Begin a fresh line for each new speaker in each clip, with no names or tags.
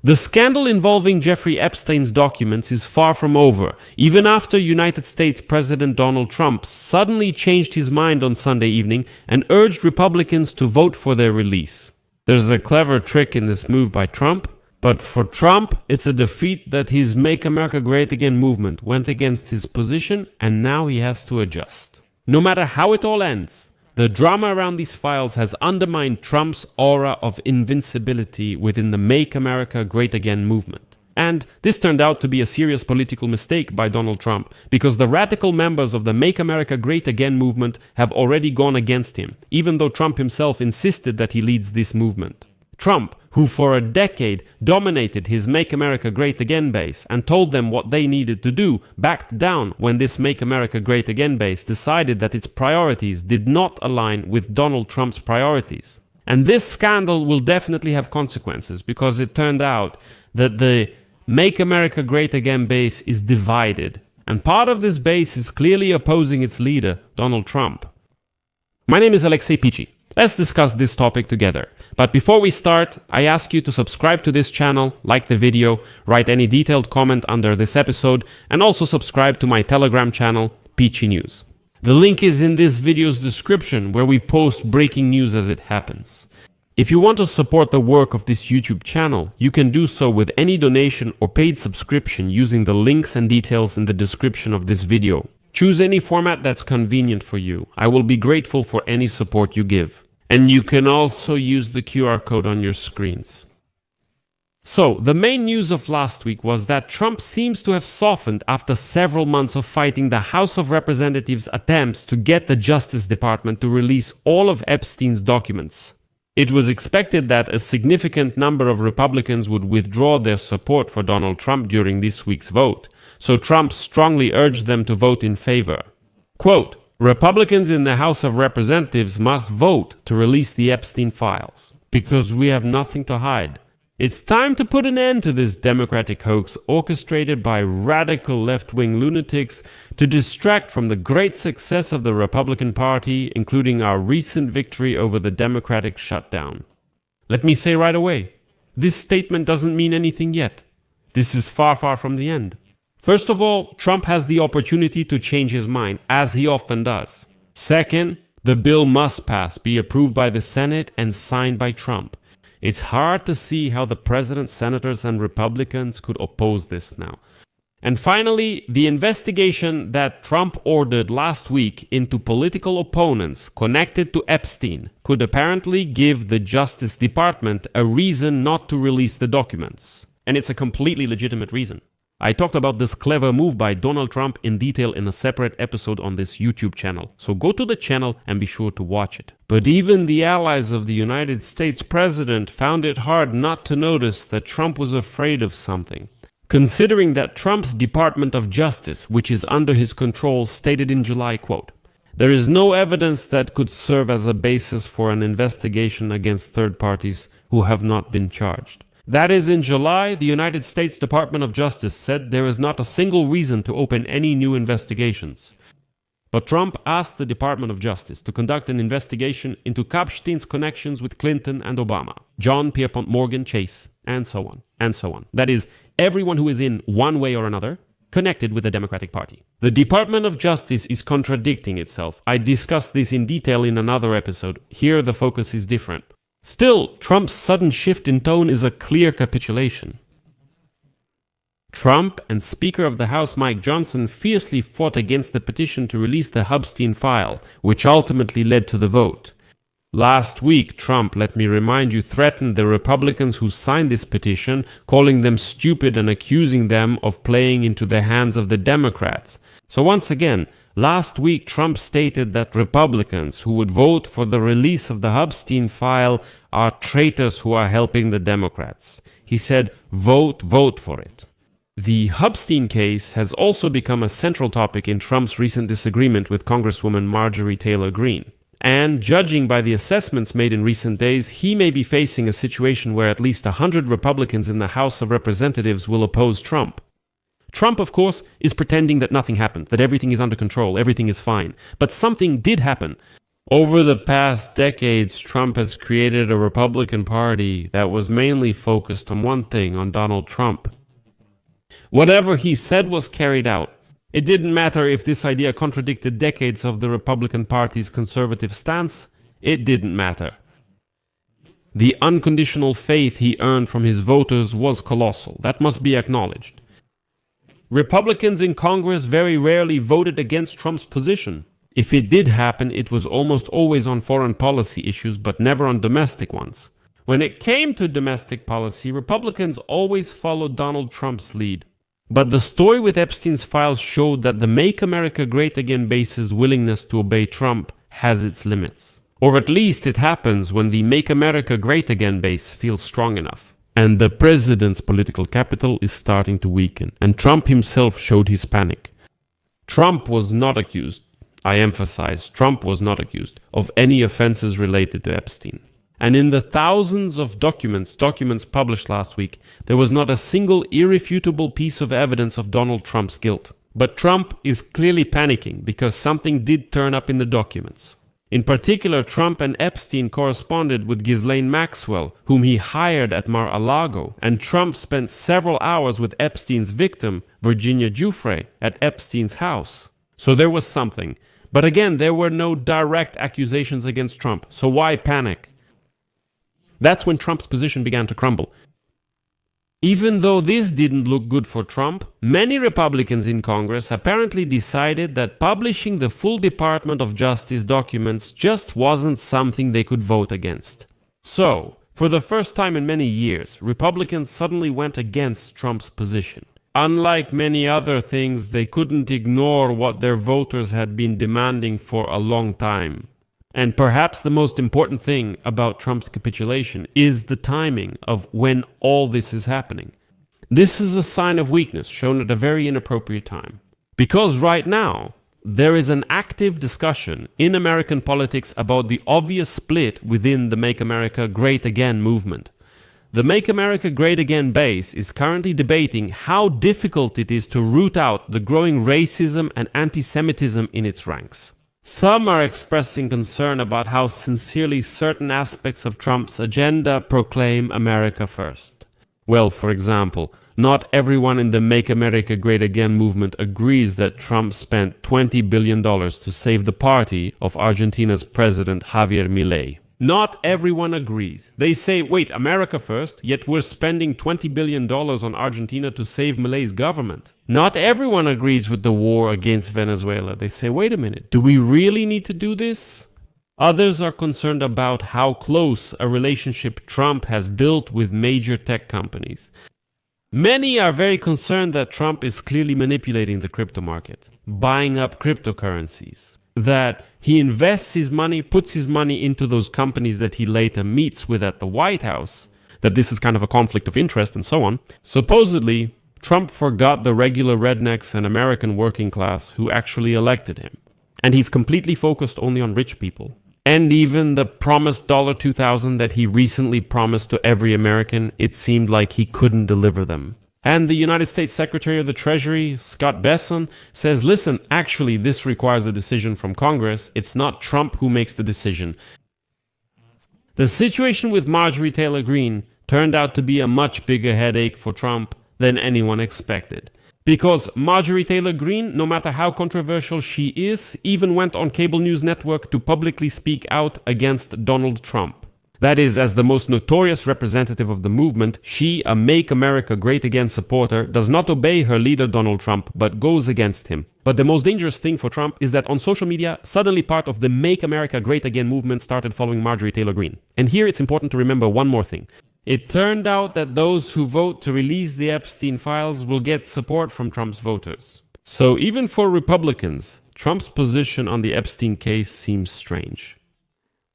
The scandal involving Jeffrey Epstein's documents is far from over, even after United States President Donald Trump suddenly changed his mind on Sunday evening and urged Republicans to vote for their release. There's a clever trick in this move by Trump, but for Trump, it's a defeat that his Make America Great Again movement went against his position, and now he has to adjust. No matter how it all ends, the drama around these files has undermined Trump's aura of invincibility within the Make America Great Again movement. And this turned out to be a serious political mistake by Donald Trump, because the radical members of the Make America Great Again movement have already gone against him, even though Trump himself insisted that he leads this movement. Trump, who for a decade dominated his Make America Great Again base and told them what they needed to do, backed down when this Make America Great Again base decided that its priorities did not align with Donald Trump's priorities. And this scandal will definitely have consequences, because it turned out that the Make America Great Again base is divided, and part of this base is clearly opposing its leader, Donald Trump. My name is Alexei Pichi. Let's discuss this topic together. But before we start, I ask you to subscribe to this channel, like the video, write any detailed comment under this episode, and also subscribe to my Telegram channel, Peachy News. The link is in this video's description, where we post breaking news as it happens. If you want to support the work of this YouTube channel, you can do so with any donation or paid subscription using the links and details in the description of this video. Choose any format that's convenient for you. I will be grateful for any support you give. And you can also use the QR code on your screens. So, the main news of last week was that Trump seems to have softened after several months of fighting the House of Representatives' attempts to get the Justice Department to release all of Epstein's documents. It was expected that a significant number of Republicans would withdraw their support for Donald Trump during this week's vote, so Trump strongly urged them to vote in favor. Quote, Republicans in the House of Representatives must vote to release the Epstein files, because we have nothing to hide. It's time to put an end to this Democratic hoax orchestrated by radical left-wing lunatics to distract from the great success of the Republican Party, including our recent victory over the Democratic shutdown. Let me say right away, this statement doesn't mean anything yet. This is far, far from the end. First of all, Trump has the opportunity to change his mind, as he often does. Second, the bill must pass, be approved by the Senate, and signed by Trump. It's hard to see how the president, senators, and Republicans could oppose this now. And finally, the investigation that Trump ordered last week into political opponents connected to Epstein could apparently give the Justice Department a reason not to release the documents. And it's a completely legitimate reason. I talked about this clever move by Donald Trump in detail in a separate episode on this YouTube channel, so go to the channel and be sure to watch it. But even the allies of the United States president found it hard not to notice that Trump was afraid of something. Considering that Trump's Department of Justice, which is under his control, stated in July, quote, "There is no evidence that could serve as a basis for an investigation against third parties who have not been charged." That is, in July, the United States Department of Justice said there is not a single reason to open any new investigations. But Trump asked the Department of Justice to conduct an investigation into Epstein's connections with Clinton and Obama, John Pierpont Morgan Chase, and so on, and so on. That is, everyone who is in one way or another connected with the Democratic Party. The Department of Justice is contradicting itself. I discussed this in detail in another episode. Here the focus is different. Still, Trump's sudden shift in tone is a clear capitulation. Trump and Speaker of the House Mike Johnson fiercely fought against the petition to release the Epstein file, which ultimately led to the vote. Last week, Trump, let me remind you, threatened the Republicans who signed this petition, calling them stupid and accusing them of playing into the hands of the Democrats. So once again, last week Trump stated that Republicans who would vote for the release of the Epstein file are traitors who are helping the Democrats. He said, vote for it. The Epstein case has also become a central topic in Trump's recent disagreement with Congresswoman Marjorie Taylor Greene. And judging by the assessments made in recent days, he may be facing a situation where at least 100 Republicans in the House of Representatives will oppose Trump. Trump, of course, is pretending that nothing happened, that everything is under control, everything is fine. But something did happen. Over the past decades, Trump has created a Republican Party that was mainly focused on one thing, on Donald Trump. Whatever he said was carried out. It didn't matter if this idea contradicted decades of the Republican Party's conservative stance. It didn't matter. The unconditional faith he earned from his voters was colossal. That must be acknowledged. Republicans in Congress very rarely voted against Trump's position. If it did happen, it was almost always on foreign policy issues, but never on domestic ones. When it came to domestic policy, Republicans always followed Donald Trump's lead. But the story with Epstein's files showed that the Make America Great Again base's willingness to obey Trump has its limits. Or at least it happens when the Make America Great Again base feels strong enough. And the president's political capital is starting to weaken, and Trump himself showed his panic. Trump was not accused, I emphasize, Trump was not accused of any offenses related to Epstein. And in the thousands of documents published last week, there was not a single irrefutable piece of evidence of Donald Trump's guilt. But Trump is clearly panicking because something did turn up in the documents. In particular, Trump and Epstein corresponded with Ghislaine Maxwell, whom he hired at Mar-a-Lago, and Trump spent several hours with Epstein's victim, Virginia Giuffre, at Epstein's house. So there was something. But again, there were no direct accusations against Trump, so why panic? That's when Trump's position began to crumble. Even though this didn't look good for Trump, many Republicans in Congress apparently decided that publishing the full Department of Justice documents just wasn't something they could vote against. So, for the first time in many years, Republicans suddenly went against Trump's position. Unlike many other things, they couldn't ignore what their voters had been demanding for a long time. And perhaps the most important thing about Trump's capitulation is the timing of when all this is happening. This is a sign of weakness shown at a very inappropriate time. Because right now, there is an active discussion in American politics about the obvious split within the Make America Great Again movement. The Make America Great Again base is currently debating how difficult it is to root out the growing racism and anti-Semitism in its ranks. Some are expressing concern about how sincerely certain aspects of Trump's agenda proclaim America first. Well, for example, not everyone in the Make America Great Again movement agrees that Trump spent $20 billion to save the party of Argentina's president Javier Milei. Not everyone agrees. They say, wait, America first, yet we're spending $20 billion on Argentina to save Milei's government. Not everyone agrees with the war against Venezuela. They say, wait a minute, do we really need to do this? Others are concerned about how close a relationship Trump has built with major tech companies. Many are very concerned that Trump is clearly manipulating the crypto market, buying up cryptocurrencies. That he invests his money, puts his money into those companies that he later meets with at the White House, that this is kind of a conflict of interest and so on. Supposedly, Trump forgot the regular rednecks and American working class who actually elected him. And he's completely focused only on rich people. And even the promised $2,000 that he recently promised to every American, it seemed like he couldn't deliver them. And the United States Secretary of the Treasury, Scott Bessent, says, listen, actually this requires a decision from Congress. It's not Trump who makes the decision. The situation with Marjorie Taylor Greene turned out to be a much bigger headache for Trump than anyone expected. Because Marjorie Taylor Greene, no matter how controversial she is, even went on cable news network to publicly speak out against Donald Trump. That is, as the most notorious representative of the movement, she, a Make America Great Again supporter, does not obey her leader Donald Trump, but goes against him. But the most dangerous thing for Trump is that on social media, suddenly part of the Make America Great Again movement started following Marjorie Taylor Greene. And here it's important to remember one more thing. It turned out that those who vote to release the Epstein files will get support from Trump's voters. So even for Republicans, Trump's position on the Epstein case seems strange.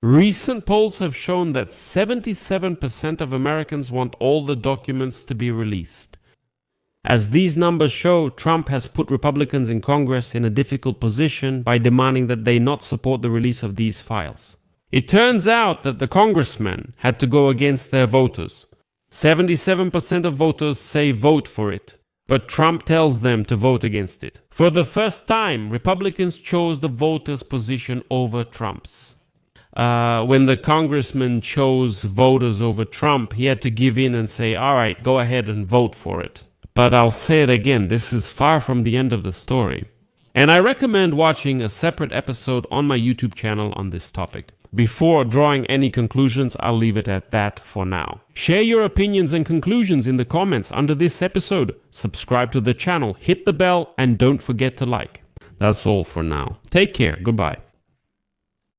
Recent polls have shown that 77% of Americans want all the documents to be released. As these numbers show, Trump has put Republicans in Congress in a difficult position by demanding that they not support the release of these files. It turns out that the congressmen had to go against their voters. 77% of voters say vote for it, but Trump tells them to vote against it. For the first time, Republicans chose the voters' position over Trump's. when the congressman chose voters over Trump, he had to give in and say, all right, go ahead and vote for it. But I'll say it again, this is far from the end of the story. And I recommend watching a separate episode on my YouTube channel on this topic. Before drawing any conclusions, I'll leave it at that for now. Share your opinions and conclusions in the comments under this episode. Subscribe to the channel, hit the bell, and don't forget to like. That's all for now. Take care. Goodbye.